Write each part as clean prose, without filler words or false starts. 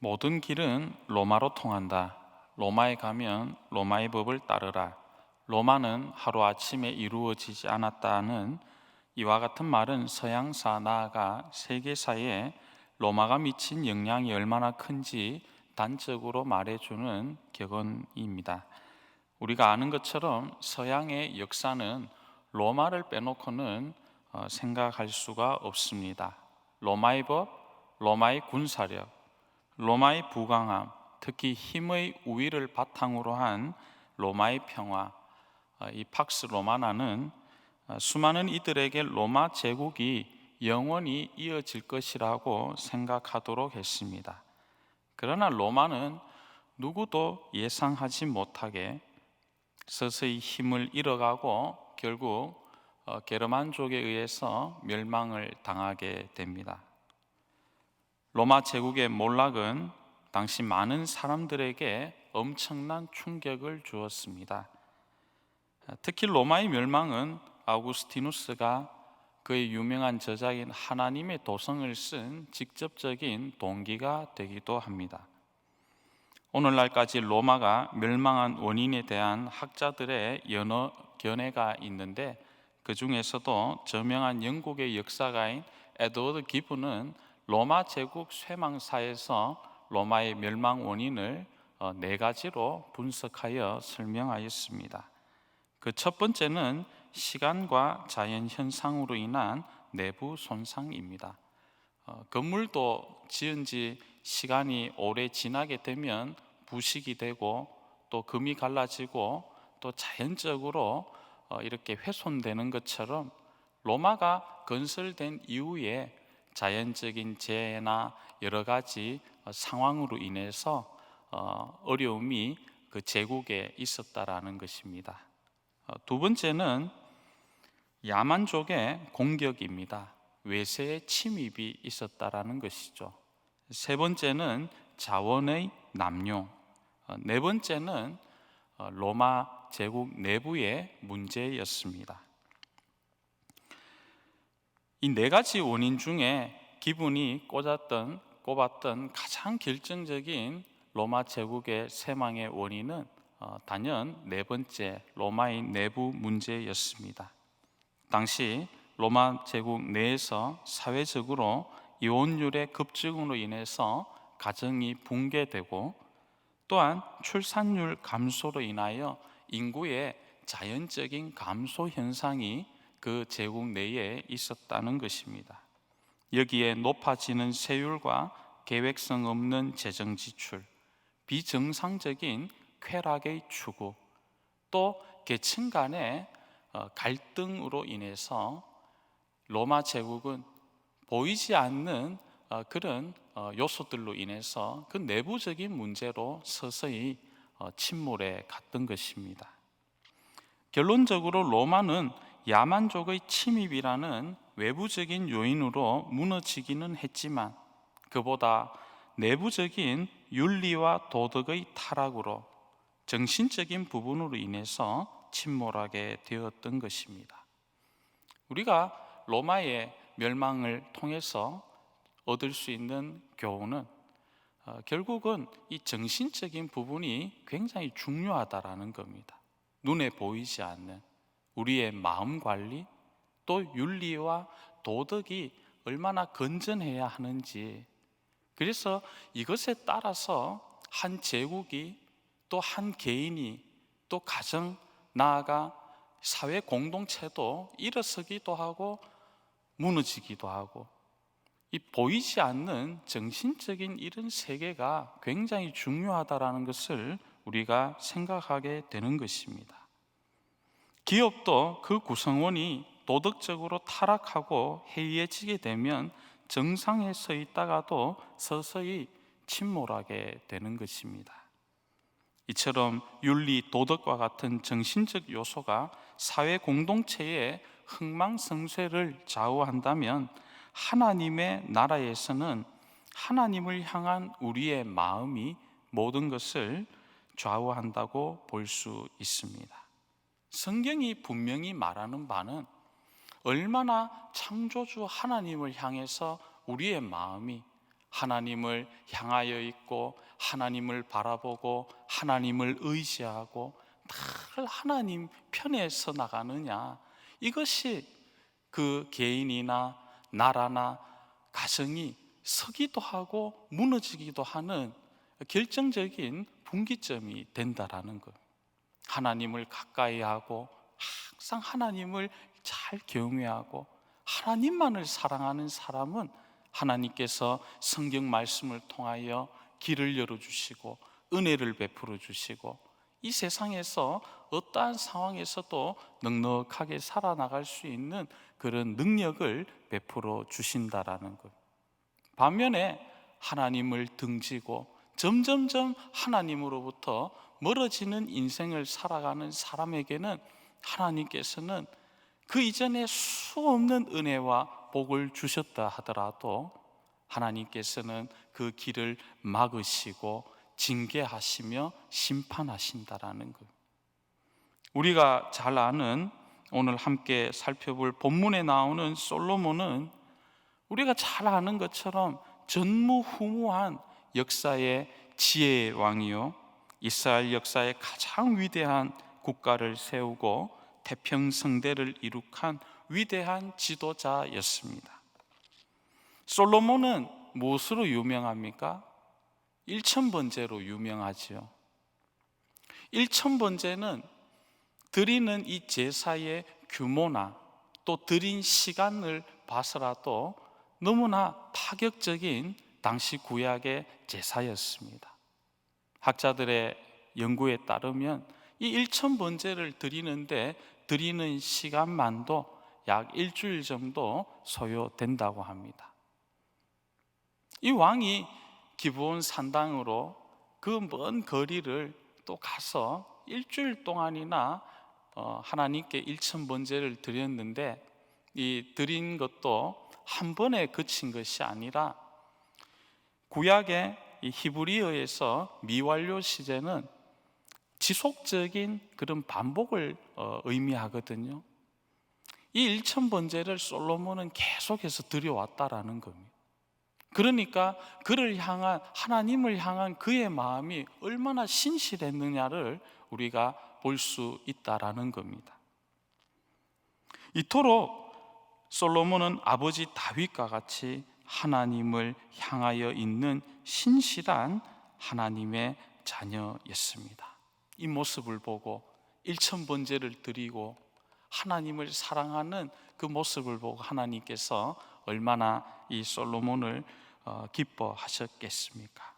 모든 길은 로마로 통한다. 로마에 가면 로마의 법을 따르라. 로마는 하루아침에 이루어지지 않았다는 이와 같은 말은 서양사 나아가 세계사에 로마가 미친 영향이 얼마나 큰지 단적으로 말해주는 격언입니다. 우리가 아는 것처럼 서양의 역사는 로마를 빼놓고는 생각할 수가 없습니다. 로마의 법, 로마의 군사력, 로마의 부강함, 특히 힘의 우위를 바탕으로 한 로마의 평화, 이 팍스 로마나는 수많은 이들에게 로마 제국이 영원히 이어질 것이라고 생각하도록 했습니다. 그러나 로마는 누구도 예상하지 못하게 서서히 힘을 잃어가고 결국 게르만족에 의해서 멸망을 당하게 됩니다. 로마 제국의 몰락은 당시 많은 사람들에게 엄청난 충격을 주었습니다. 특히 로마의 멸망은 아우구스티누스가 그의 유명한 저작인 하나님의 도성을 쓴 직접적인 동기가 되기도 합니다. 오늘날까지 로마가 멸망한 원인에 대한 학자들의 여러 견해가 있는데, 그 중에서도 저명한 영국의 역사가인 에드워드 기브는 로마 제국 쇠망사에서 로마의 멸망 원인을 네 가지로 분석하여 설명하였습니다. 그 첫 번째는 시간과 자연 현상으로 인한 내부 손상입니다. 건물도 지은 지 시간이 오래 지나게 되면 부식이 되고 또 금이 갈라지고 또 자연적으로 이렇게 훼손되는 것처럼 로마가 건설된 이후에 자연적인 재해나 여러 가지 상황으로 인해서 어려움이 그 제국에 있었다라는 것입니다. 두 번째는 야만족의 공격입니다. 외세의 침입이 있었다라는 것이죠. 세 번째는 자원의 남용, 네 번째는 로마 제국 내부의 문제였습니다. 이 네 가지 원인 중에 기분이 꼽았던 가장 결정적인 로마 제국의 쇠망의 원인은 단연 네 번째 로마의 내부 문제였습니다. 당시 로마 제국 내에서 사회적으로 이혼율의 급증으로 인해서 가정이 붕괴되고, 또한 출산율 감소로 인하여 인구의 자연적인 감소 현상이 그 제국 내에 있었다는 것입니다. 여기에 높아지는 세율과 계획성 없는 재정 지출, 비정상적인 쾌락의 추구, 또 계층 간의 갈등으로 인해서 로마 제국은 보이지 않는 그런 요소들로 인해서 그 내부적인 문제로 서서히 침몰해 갔던 것입니다. 결론적으로 로마는 야만족의 침입이라는 외부적인 요인으로 무너지기는 했지만, 그보다 내부적인 윤리와 도덕의 타락으로 정신적인 부분으로 인해서 침몰하게 되었던 것입니다. 우리가 로마의 멸망을 통해서 얻을 수 있는 교훈은 결국은 이 정신적인 부분이 굉장히 중요하다라는 겁니다. 눈에 보이지 않는 우리의 마음 관리, 또 윤리와 도덕이 얼마나 건전해야 하는지, 그래서 이것에 따라서 한 제국이, 또 한 개인이, 또 가정, 나아가 사회 공동체도 일어서기도 하고 무너지기도 하고, 이 보이지 않는 정신적인 이런 세계가 굉장히 중요하다라는 것을 우리가 생각하게 되는 것입니다. 기업도 그 구성원이 도덕적으로 타락하고 해이해지게 되면 정상에 서 있다가도 서서히 침몰하게 되는 것입니다. 이처럼 윤리, 도덕과 같은 정신적 요소가 사회 공동체의 흥망성쇠를 좌우한다면, 하나님의 나라에서는 하나님을 향한 우리의 마음이 모든 것을 좌우한다고 볼 수 있습니다. 성경이 분명히 말하는 바는 얼마나 창조주 하나님을 향해서 우리의 마음이, 하나님을 향하여 있고 하나님을 바라보고 하나님을 의지하고 늘 하나님 편에 서 나가느냐, 이것이 그 개인이나 나라나 가정이 서기도 하고 무너지기도 하는 결정적인 분기점이 된다라는 것. 하나님을 가까이 하고 항상 하나님을 잘 경외하고 하나님만을 사랑하는 사람은 하나님께서 성경 말씀을 통하여 길을 열어주시고 은혜를 베풀어 주시고 이 세상에서 어떠한 상황에서도 넉넉하게 살아나갈 수 있는 그런 능력을 베풀어 주신다라는 것. 반면에 하나님을 등지고 점점점 하나님으로부터 멀어지는 인생을 살아가는 사람에게는 하나님께서는 그 이전에 수없는 은혜와 복을 주셨다 하더라도 하나님께서는 그 길을 막으시고 징계하시며 심판하신다라는 것. 우리가 잘 아는 오늘 함께 살펴볼 본문에 나오는 솔로몬은 우리가 잘 아는 것처럼 전무후무한 역사의 지혜의 왕이요, 이스라엘 역사의 가장 위대한 국가를 세우고 태평성대를 이룩한 위대한 지도자였습니다. 솔로몬은 무엇으로 유명합니까? 일천번제로 유명하지요. 일천번제는 드리는 이 제사의 규모나 또 드린 시간을 봐서라도 너무나 파격적인 당시 구약의 제사였습니다. 학자들의 연구에 따르면 이 일천번제를 드리는데 드리는 시간만도 약 일주일 정도 소요된다고 합니다. 이 왕이 기브온 산당으로 그 먼 거리를 또 가서 일주일 동안이나 하나님께 일천번제를 드렸는데, 이 드린 것도 한 번에 그친 것이 아니라 구약의 이 히브리어에서 미완료 시제는 지속적인 그런 반복을 의미하거든요. 이 일천번제를 솔로몬은 계속해서 드려왔다라는 겁니다. 그러니까 그를 향한, 하나님을 향한 그의 마음이 얼마나 신실했느냐를 우리가 볼 수 있다라는 겁니다. 이토록 솔로몬은 아버지 다윗과 같이 하나님을 향하여 있는 신실한 하나님의 자녀였습니다. 이 모습을 보고 일천번제를 드리고 하나님을 사랑하는 그 모습을 보고 하나님께서 얼마나 이 솔로몬을 기뻐하셨겠습니까?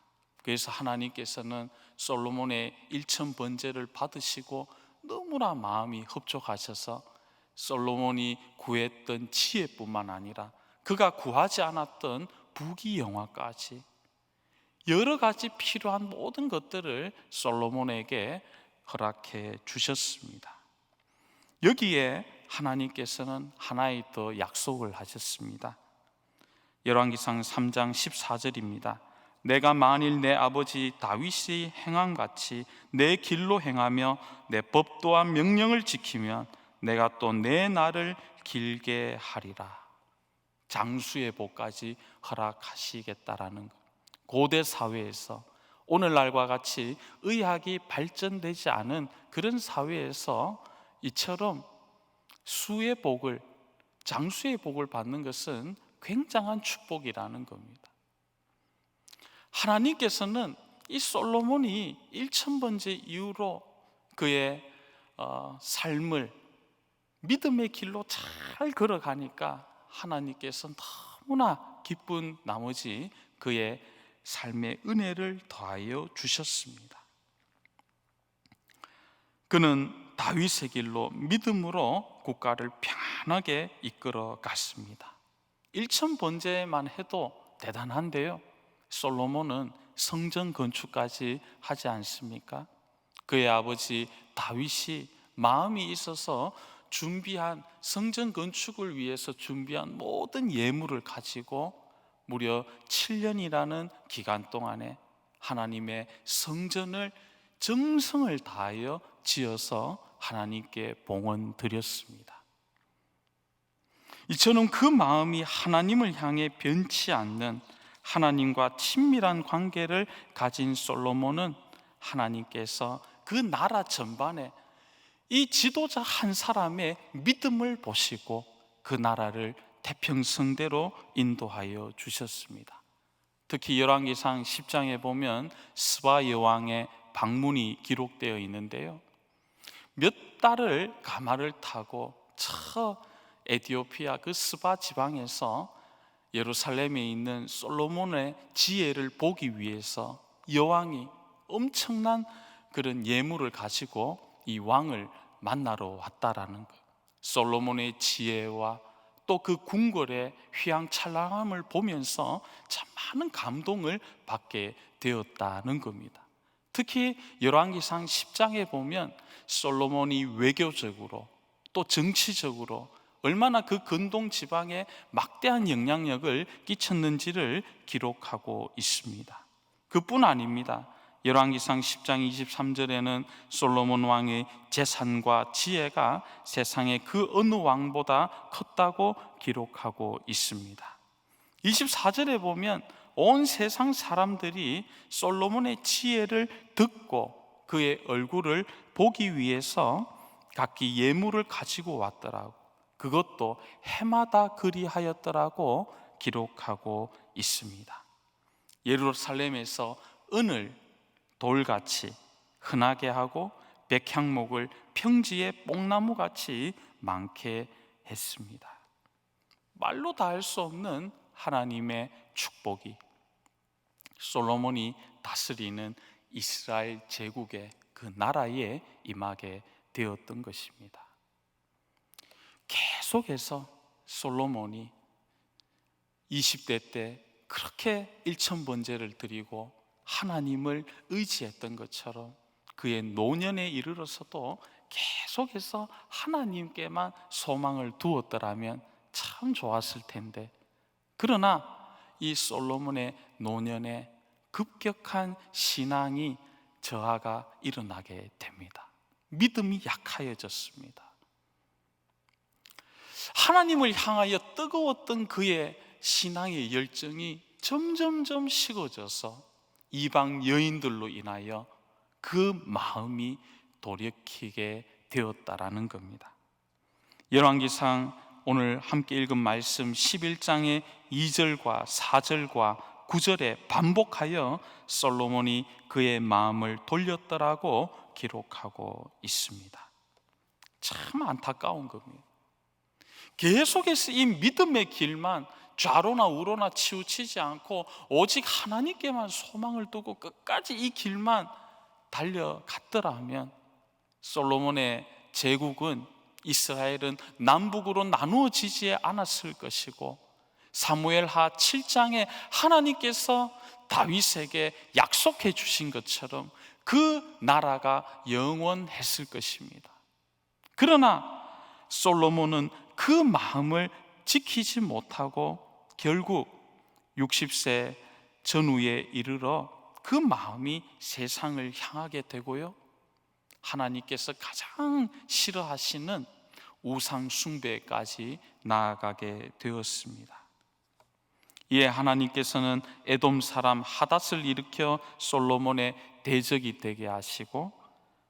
그래서 하나님께서는 솔로몬의 일천번제를 받으시고 너무나 마음이 흡족하셔서 솔로몬이 구했던 지혜뿐만 아니라 그가 구하지 않았던 부귀영화까지 여러 가지 필요한 모든 것들을 솔로몬에게 허락해 주셨습니다. 여기에 하나님께서는 하나의 더 약속을 하셨습니다. 열왕기상 3장 14절입니다. 내가 만일 내 아버지 다윗이 행함같이 내 길로 행하며 내 법 또한 명령을 지키면 내가 또 내 날을 길게 하리라. 장수의 복까지 허락하시겠다라는 것. 고대 사회에서 오늘날과 같이 의학이 발전되지 않은 그런 사회에서 이처럼 수의 복을, 장수의 복을 받는 것은 굉장한 축복이라는 겁니다. 하나님께서는 이 솔로몬이 일천번제 이후로 그의 삶을 믿음의 길로 잘 걸어가니까 하나님께서 너무나 기쁜 나머지 그의 삶의 은혜를 더하여 주셨습니다. 그는 다윗의 길로 믿음으로 국가를 평안하게 이끌어 갔습니다. 일천번제만 해도 대단한데요, 솔로몬은 성전 건축까지 하지 않습니까? 그의 아버지 다윗이 마음이 있어서 준비한 성전 건축을 위해서 준비한 모든 예물을 가지고 무려 7년이라는 기간 동안에 하나님의 성전을 정성을 다하여 지어서 하나님께 봉헌 드렸습니다. 이처럼 그 마음이 하나님을 향해 변치 않는 하나님과 친밀한 관계를 가진 솔로몬은 하나님께서 그 나라 전반에 이 지도자 한 사람의 믿음을 보시고 그 나라를 태평성대로 인도하여 주셨습니다. 특히 열왕기상 10장에 보면 스바 여왕의 방문이 기록되어 있는데요, 몇 달을 가마를 타고 저 에티오피아 그 스바 지방에서 예루살렘에 있는 솔로몬의 지혜를 보기 위해서 여왕이 엄청난 그런 예물을 가지고 이 왕을 만나러 왔다라는 것, 솔로몬의 지혜와 또 그 궁궐의 휘황찬란함을 보면서 참 많은 감동을 받게 되었다는 겁니다. 특히 열왕기상 10장에 보면 솔로몬이 외교적으로 또 정치적으로 얼마나 그 근동 지방에 막대한 영향력을 끼쳤는지를 기록하고 있습니다. 그뿐 아닙니다. 열왕기상 10장 23절에는 솔로몬 왕의 재산과 지혜가 세상의 그 어느 왕보다 컸다고 기록하고 있습니다. 24절에 보면 온 세상 사람들이 솔로몬의 지혜를 듣고 그의 얼굴을 보기 위해서 각기 예물을 가지고 왔더라고, 그것도 해마다 그리하였더라고 기록하고 있습니다. 예루살렘에서 은을 돌같이 흔하게 하고 백향목을 평지의 뽕나무같이 많게 했습니다. 말로 다 할 수 없는 하나님의 축복이 솔로몬이 다스리는 이스라엘 제국의 그 나라에 임하게 되었던 것입니다. 계속해서 솔로몬이 20대 때 그렇게 일천번제를 드리고 하나님을 의지했던 것처럼 그의 노년에 이르러서도 계속해서 하나님께만 소망을 두었더라면 참 좋았을 텐데, 그러나 이 솔로몬의 노년에 급격한 신앙이 저하가 일어나게 됩니다. 믿음이 약하여졌습니다. 하나님을 향하여 뜨거웠던 그의 신앙의 열정이 점점점 식어져서 이방 여인들로 인하여 그 마음이 돌이키게 되었다라는 겁니다. 열왕기상 오늘 함께 읽은 말씀 11장의 2절과 4절과 9절에 반복하여 솔로몬이 그의 마음을 돌렸더라고 기록하고 있습니다. 참 안타까운 겁니다. 계속해서 이 믿음의 길만 좌로나 우로나 치우치지 않고 오직 하나님께만 소망을 두고 끝까지 이 길만 달려갔더라면 솔로몬의 제국은, 이스라엘은 남북으로 나누어지지 않았을 것이고, 사무엘하 7장에 하나님께서 다윗에게 약속해 주신 것처럼 그 나라가 영원했을 것입니다. 그러나 솔로몬은 그 마음을 지키지 못하고 결국 60세 전후에 이르러 그 마음이 세상을 향하게 되고요, 하나님께서 가장 싫어하시는 우상 숭배까지 나아가게 되었습니다. 이에 하나님께서는 에돔 사람 하닷을 일으켜 솔로몬의 대적이 되게 하시고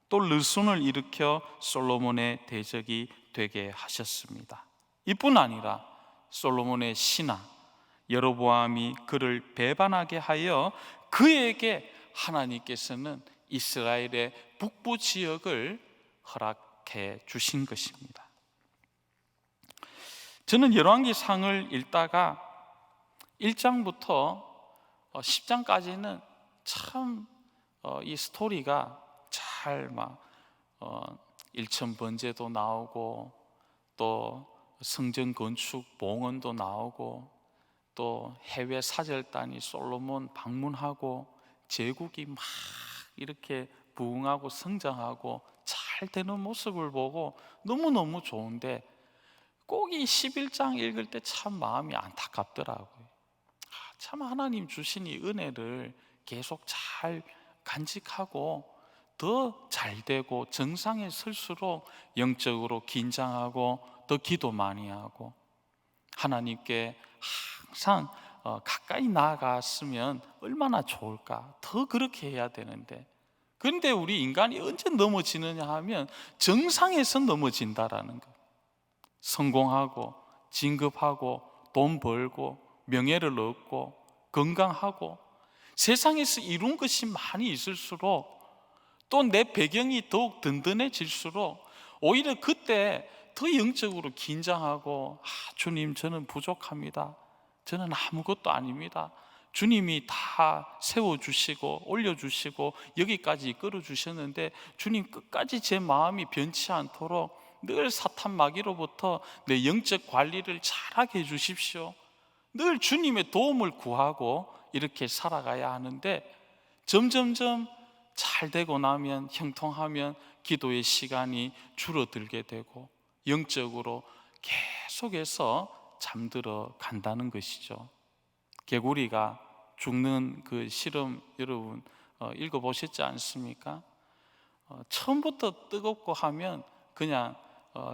또 르손을 일으켜 솔로몬의 대적이 되게 하셨습니다. 이뿐 아니라 솔로몬의 신하 여로보암이 그를 배반하게 하여 그에게 하나님께서는 이스라엘의 북부 지역을 허락해 주신 것입니다. 저는 열왕기상을 읽다가 1장부터 10장까지는 참 이 스토리가 잘 일천번제도 나오고 또 성전 건축 봉헌도 나오고 또 해외 사절단이 솔로몬 방문하고 제국이 막 이렇게 부흥하고 성장하고 잘 되는 모습을 보고 너무너무 좋은데 꼭 이 11장 읽을 때 참 마음이 안타깝더라고요. 참 하나님 주신 이 은혜를 계속 잘 간직하고 더 잘 되고 정상에 설수록 영적으로 긴장하고 더 기도 많이 하고 하나님께 항상 가까이 나아갔으면 얼마나 좋을까. 더 그렇게 해야 되는데, 그런데 우리 인간이 언제 넘어지느냐 하면 정상에서 넘어진다라는 거. 성공하고 진급하고 돈 벌고 명예를 얻고 건강하고 세상에서 이룬 것이 많이 있을수록, 또 내 배경이 더욱 든든해질수록 오히려 그때 더 영적으로 긴장하고, 주님, 저는 부족합니다. 저는 아무것도 아닙니다. 주님이 다 세워주시고 올려주시고 여기까지 이끌어주셨는데 주님, 끝까지 제 마음이 변치 않도록 늘 사탄 마귀로부터 내 영적 관리를 잘하게 해주십시오. 늘 주님의 도움을 구하고 이렇게 살아가야 하는데, 점점점 잘 되고 나면, 형통하면 기도의 시간이 줄어들게 되고 영적으로 계속해서 잠들어 간다는 것이죠. 개구리가 죽는 그 실험, 여러분 읽어보셨지 않습니까? 처음부터 뜨겁고 하면 그냥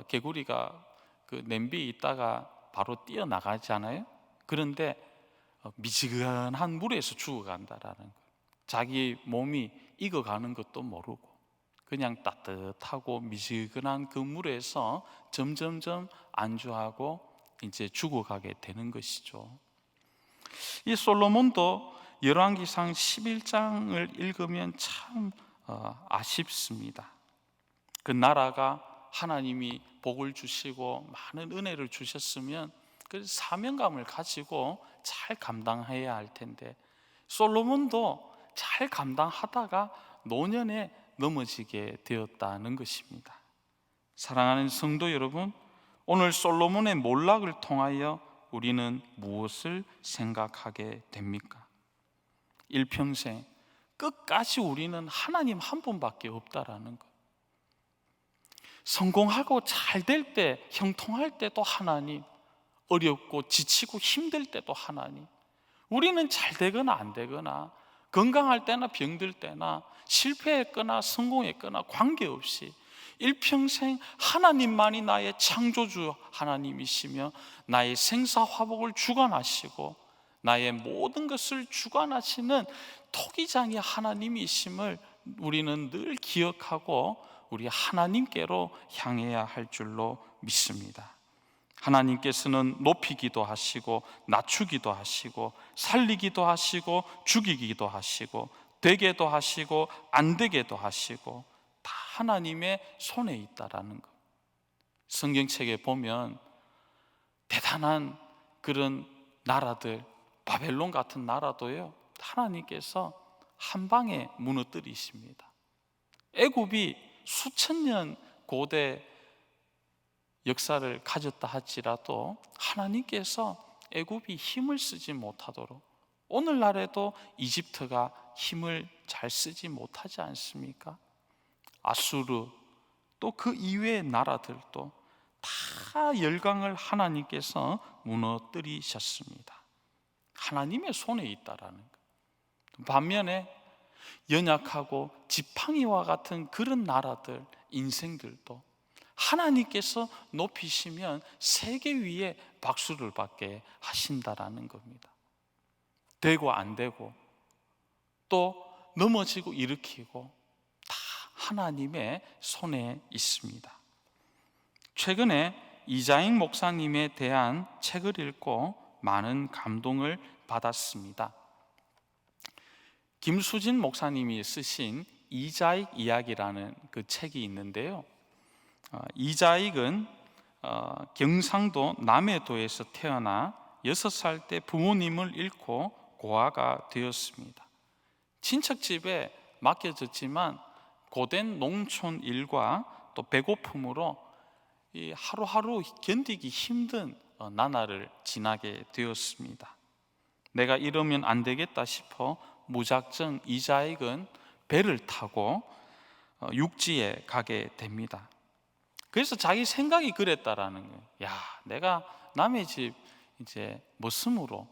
개구리가 그 냄비에 있다가 바로 뛰어나가잖아요. 그런데 미지근한 물에서 죽어간다라는 거예요. 자기 몸이 익어가는 것도 모르고 그냥 따뜻하고 미지근한 그 물에서 점점점 안주하고 이제 죽어가게 되는 것이죠. 이 솔로몬도 열왕기상 11장을 읽으면 참 아쉽습니다. 그 나라가 하나님이 복을 주시고 많은 은혜를 주셨으면 그 사명감을 가지고 잘 감당해야 할 텐데, 솔로몬도 잘 감당하다가 노년에 넘어지게 되었다는 것입니다. 사랑하는 성도 여러분, 오늘 솔로몬의 몰락을 통하여 우리는 무엇을 생각하게 됩니까? 일평생 끝까지 우리는 하나님 한 분밖에 없다라는 것. 성공하고 잘 될 때, 형통할 때도 하나님, 어렵고 지치고 힘들 때도 하나님. 우리는 잘 되거나 안 되거나, 건강할 때나 병들 때나, 실패했거나 성공했거나 관계없이 일평생 하나님만이 나의 창조주 하나님이시며 나의 생사화복을 주관하시고 나의 모든 것을 주관하시는 토기장이 하나님이심을 우리는 늘 기억하고 우리 하나님께로 향해야 할 줄로 믿습니다. 하나님께서는 높이기도 하시고 낮추기도 하시고 살리기도 하시고 죽이기도 하시고 되게도 하시고 안 되게도 하시고 다 하나님의 손에 있다라는 것. 성경책에 보면 대단한 그런 나라들, 바벨론 같은 나라도요, 하나님께서 한 방에 무너뜨리십니다. 애굽이 수천 년 고대 역사를 가졌다 할지라도 하나님께서 애굽이 힘을 쓰지 못하도록, 오늘날에도 이집트가 힘을 잘 쓰지 못하지 않습니까? 아수르, 또 그 이외의 나라들도 다 열강을 하나님께서 무너뜨리셨습니다. 하나님의 손에 있다라는 것. 반면에 연약하고 지팡이와 같은 그런 나라들, 인생들도 하나님께서 높이시면 세계 위에 박수를 받게 하신다라는 겁니다. 되고 안 되고 또 넘어지고 일으키고 다 하나님의 손에 있습니다. 최근에 이자익 목사님에 대한 책을 읽고 많은 감동을 받았습니다. 김수진 목사님이 쓰신 이자익 이야기라는 그 책이 있는데요, 이자익은 경상도 남해도에서 태어나 6살 때 부모님을 잃고 고아가 되었습니다. 친척집에 맡겨졌지만 고된 농촌 일과 또 배고픔으로 이 하루하루 견디기 힘든 나날을 지나게 되었습니다. 내가 이러면 안 되겠다 싶어 무작정 이자익은 배를 타고 육지에 가게 됩니다. 그래서 자기 생각이 그랬다라는 거예요. 야, 내가 남의 집 이제 머슴으로,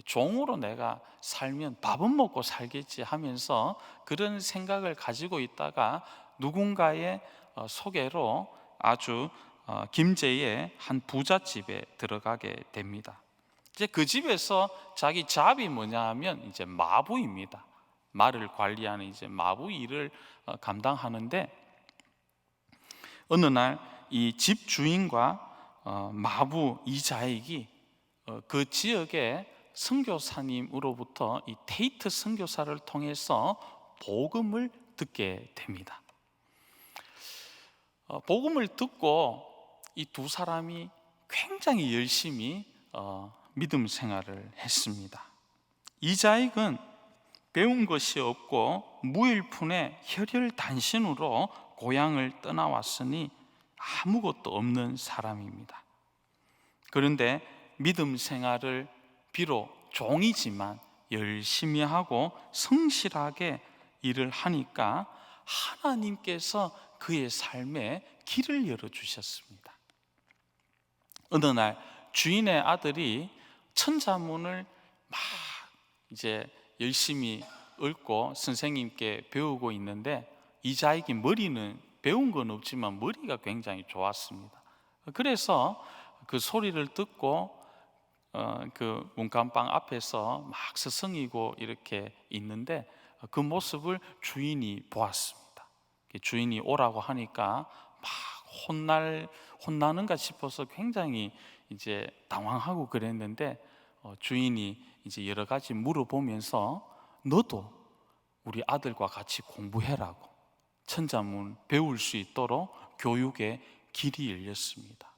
종으로 내가 살면 밥은 먹고 살겠지 하면서 그런 생각을 가지고 있다가 누군가의 소개로 아주 김제의 한 부잣집에 들어가게 됩니다. 이제 그 집에서 자기 잡이 뭐냐 하면 이제 마부입니다. 말을 관리하는 이제 마부 일을 감당하는데, 어느 날 이 집 주인과 마부 이자익이 그 지역의 선교사님으로부터 이 테이트 선교사를 통해서 복음을 듣게 됩니다. 복음을 듣고 이 두 사람이 굉장히 열심히 믿음 생활을 했습니다. 이자익은 배운 것이 없고 무일푼의 혈혈단신으로 고향을 떠나왔으니 아무것도 없는 사람입니다. 그런데 믿음 생활을 비록 종이지만 열심히 하고 성실하게 일을 하니까 하나님께서 그의 삶에 길을 열어주셨습니다. 어느 날 주인의 아들이 천자문을 막 이제 열심히 읽고 선생님께 배우고 있는데, 이자익이 머리는 배운 건 없지만 머리가 굉장히 좋았습니다. 그래서 그 소리를 듣고 그 문간방 앞에서 막 스승이고 이렇게 있는데, 그 모습을 주인이 보았습니다. 주인이 오라고 하니까 막 혼나는가 싶어서 굉장히 이제 당황하고 그랬는데, 주인이 이제 여러 가지 물어보면서 너도 우리 아들과 같이 공부해라고 천자문 배울 수 있도록 교육의 길이 열렸습니다.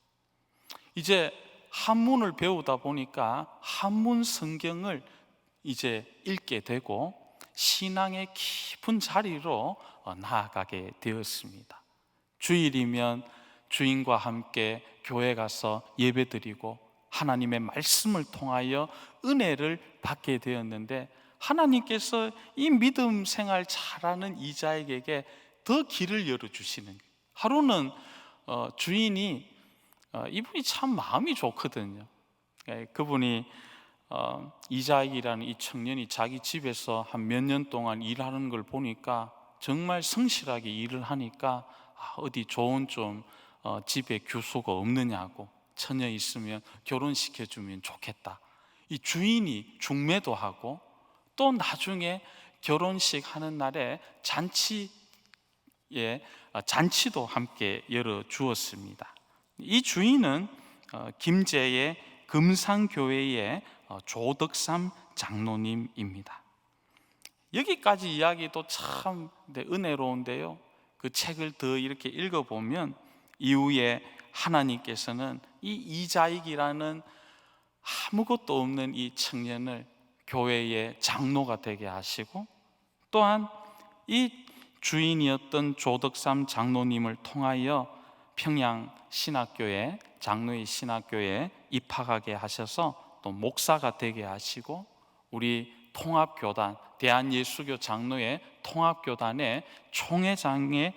이제 한문을 배우다 보니까 한문 성경을 이제 읽게 되고 신앙의 깊은 자리로 나아가게 되었습니다. 주일이면 주인과 함께 교회 가서 예배드리고 하나님의 말씀을 통하여 은혜를 받게 되었는데, 하나님께서 이 믿음 생활 잘하는 이자에게 더 길을 열어주시는 거예요. 하루는 주인이 이분이 참 마음이 좋거든요. 그분이 이자익이라는 이 청년이 자기 집에서 한 몇 년 동안 일하는 걸 보니까 정말 성실하게 일을 하니까 어디 좋은 좀 집에 교수가 없느냐고, 처녀 있으면 결혼시켜주면 좋겠다. 이 주인이 중매도 하고 또 나중에 결혼식 하는 날에 잔치도 함께 열어주었습니다. 이 주인은 김제의 금산교회의 조덕삼 장로님입니다. 여기까지 이야기도 참 은혜로운데요, 그 책을 더 이렇게 읽어보면 이후에 하나님께서는 이 이자익이라는 아무것도 없는 이 청년을 교회의 장로가 되게 하시고, 또한 이 주인이었던 조덕삼 장로님을 통하여 평양 신학교에, 장로의 신학교에 입학하게 하셔서 또 목사가 되게 하시고, 우리 통합교단, 대한예수교 장로의 통합교단의 총회장에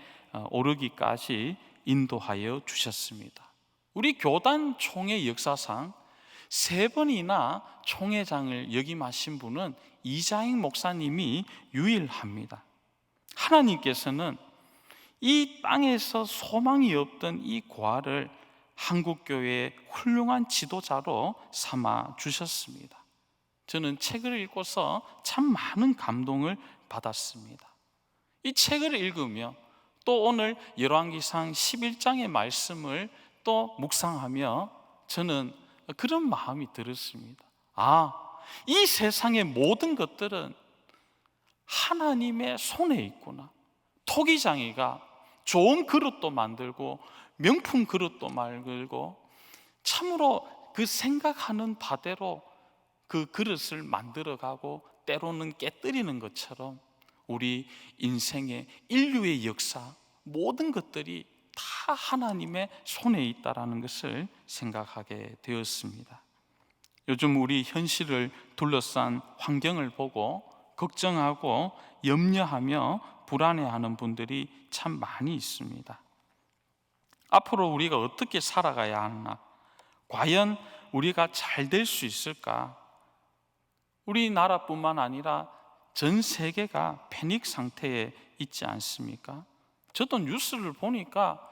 오르기까지 인도하여 주셨습니다. 우리 교단 총회 역사상 3번이나 총회장을 역임하신 분은 이자익 목사님이 유일합니다. 하나님께서는 이 땅에서 소망이 없던 이 고아를 한국교회의 훌륭한 지도자로 삼아 주셨습니다. 저는 책을 읽고서 참 많은 감동을 받았습니다. 이 책을 읽으며 또 오늘 열왕기상 11장의 말씀을 또 묵상하며 저는 그런 마음이 들었습니다. 이 세상의 모든 것들은 하나님의 손에 있구나. 토기장이가 좋은 그릇도 만들고 명품 그릇도 만들고 참으로 그 생각하는 바대로 그 그릇을 만들어가고 때로는 깨뜨리는 것처럼 우리 인생의 인류의 역사 모든 것들이 다 하나님의 손에 있다라는 것을 생각하게 되었습니다. 요즘 우리 현실을 둘러싼 환경을 보고 걱정하고 염려하며 불안해하는 분들이 참 많이 있습니다. 앞으로 우리가 어떻게 살아가야 하나? 과연 우리가 잘 될 수 있을까? 우리나라뿐만 아니라 전 세계가 패닉 상태에 있지 않습니까? 저도 뉴스를 보니까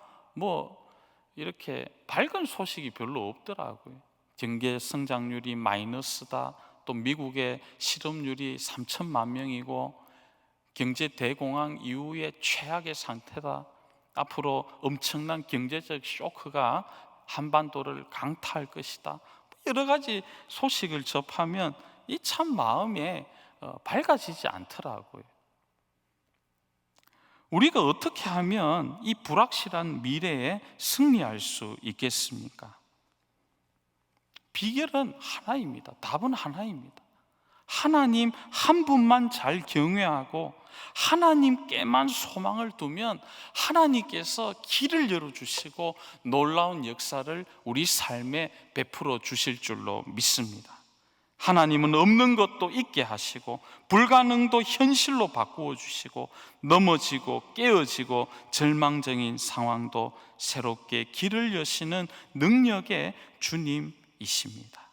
이렇게 밝은 소식이 별로 없더라고요. 경제 성장률이 마이너스다, 또 미국의 실업률이 3천만 명이고 경제 대공황 이후의 최악의 상태다, 앞으로 엄청난 경제적 쇼크가 한반도를 강타할 것이다, 여러 가지 소식을 접하면 이 참 마음에 밝아지지 않더라고요. 우리가 어떻게 하면 이 불확실한 미래에 승리할 수 있겠습니까? 비결은 하나입니다. 답은 하나입니다. 하나님 한 분만 잘 경외하고 하나님께만 소망을 두면 하나님께서 길을 열어주시고 놀라운 역사를 우리 삶에 베풀어 주실 줄로 믿습니다. 하나님은 없는 것도 있게 하시고 불가능도 현실로 바꾸어 주시고 넘어지고 깨어지고 절망적인 상황도 새롭게 길을 여시는 능력의 주님이십니다.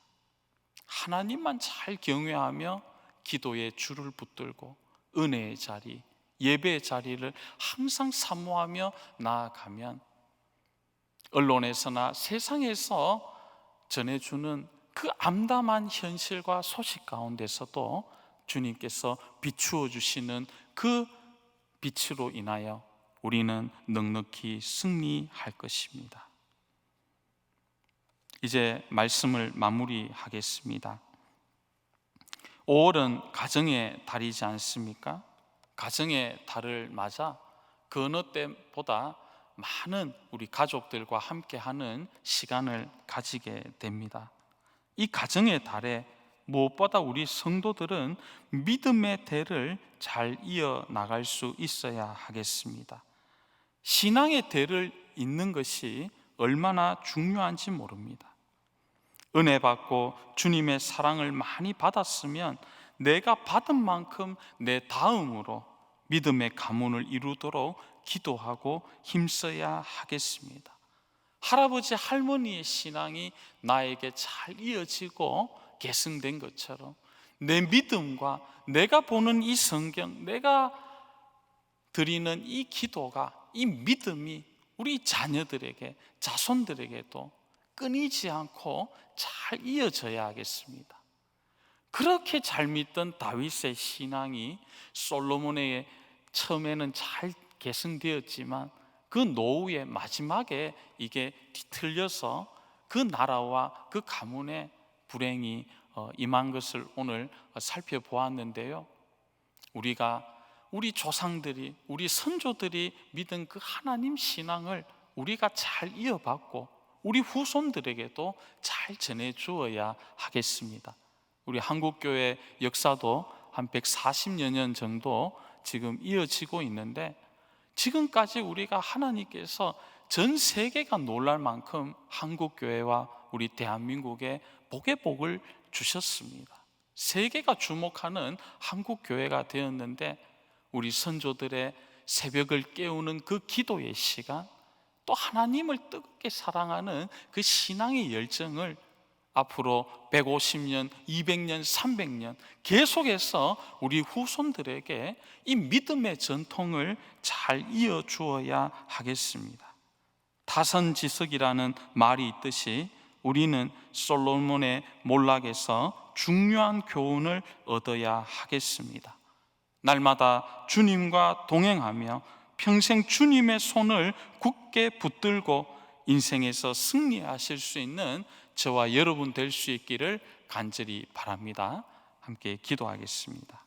하나님만 잘 경외하며 기도의 줄을 붙들고 은혜의 자리, 예배의 자리를 항상 사모하며 나아가면 언론에서나 세상에서 전해주는 그 암담한 현실과 소식 가운데서도 주님께서 비추어 주시는 그 빛으로 인하여 우리는 넉넉히 승리할 것입니다. 이제 말씀을 마무리하겠습니다. 5월은 가정의 달이지 않습니까? 가정의 달을 맞아 그 어느 때보다 많은 우리 가족들과 함께하는 시간을 가지게 됩니다. 이 가정의 달에 무엇보다 우리 성도들은 믿음의 대를 잘 이어나갈 수 있어야 하겠습니다. 신앙의 대를 잇는 것이 얼마나 중요한지 모릅니다. 은혜 받고 주님의 사랑을 많이 받았으면 내가 받은 만큼 내 다음으로 믿음의 가문을 이루도록 기도하고 힘써야 하겠습니다. 할아버지 할머니의 신앙이 나에게 잘 이어지고 계승된 것처럼 내 믿음과 내가 보는 이 성경, 내가 드리는 이 기도가, 이 믿음이 우리 자녀들에게, 자손들에게도 끊이지 않고 잘 이어져야 하겠습니다. 그렇게 잘 믿던 다윗의 신앙이 솔로몬의 처음에는 잘 계승되었지만 그 노후의 마지막에 이게 뒤틀려서 그 나라와 그 가문의 불행이 임한 것을 오늘 살펴보았는데요. 우리 조상들이, 우리 선조들이 믿은 그 하나님 신앙을 우리가 잘 이어받고 우리 후손들에게도 잘 전해주어야 하겠습니다. 우리 한국교회 역사도 한 140여 년 정도 지금 이어지고 있는데 지금까지 우리가 하나님께서 전 세계가 놀랄 만큼 한국교회와 우리 대한민국에 복의 복을 주셨습니다. 세계가 주목하는 한국교회가 되었는데 우리 선조들의 새벽을 깨우는 그 기도의 시간, 또 하나님을 뜨겁게 사랑하는 그 신앙의 열정을 앞으로 150년, 200년, 300년 계속해서 우리 후손들에게 이 믿음의 전통을 잘 이어주어야 하겠습니다. 타선지석이라는 말이 있듯이 우리는 솔로몬의 몰락에서 중요한 교훈을 얻어야 하겠습니다. 날마다 주님과 동행하며 평생 주님의 손을 굳게 붙들고 인생에서 승리하실 수 있는 저와 여러분 될 수 있기를 간절히 바랍니다. 함께 기도하겠습니다.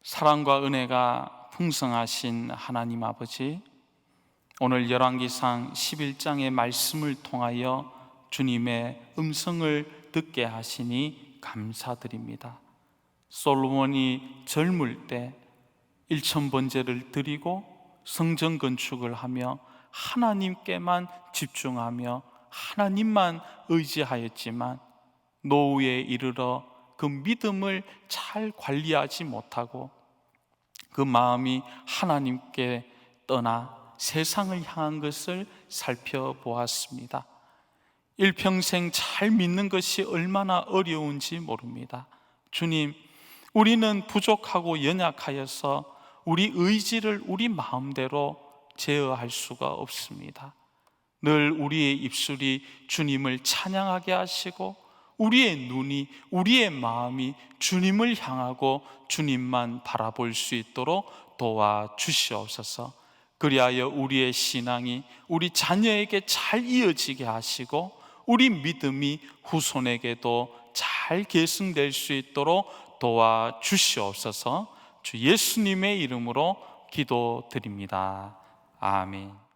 사랑과 은혜가 풍성하신 하나님 아버지, 오늘 열왕기상 11장의 말씀을 통하여 주님의 음성을 듣게 하시니 감사드립니다. 솔로몬이 젊을 때 1000번제를 드리고 성전 건축을 하며 하나님께만 집중하며 하나님만 의지하였지만 노후에 이르러 그 믿음을 잘 관리하지 못하고 그 마음이 하나님께 떠나 세상을 향한 것을 살펴보았습니다. 일평생 잘 믿는 것이 얼마나 어려운지 모릅니다. 주님, 우리는 부족하고 연약하여서 우리 의지를 우리 마음대로 제어할 수가 없습니다. 늘 우리의 입술이 주님을 찬양하게 하시고 우리의 눈이, 우리의 마음이 주님을 향하고 주님만 바라볼 수 있도록 도와주시옵소서. 그리하여 우리의 신앙이 우리 자녀에게 잘 이어지게 하시고 우리 믿음이 후손에게도 잘 계승될 수 있도록 도와주시옵소서. 주 예수님의 이름으로 기도드립니다. 아멘.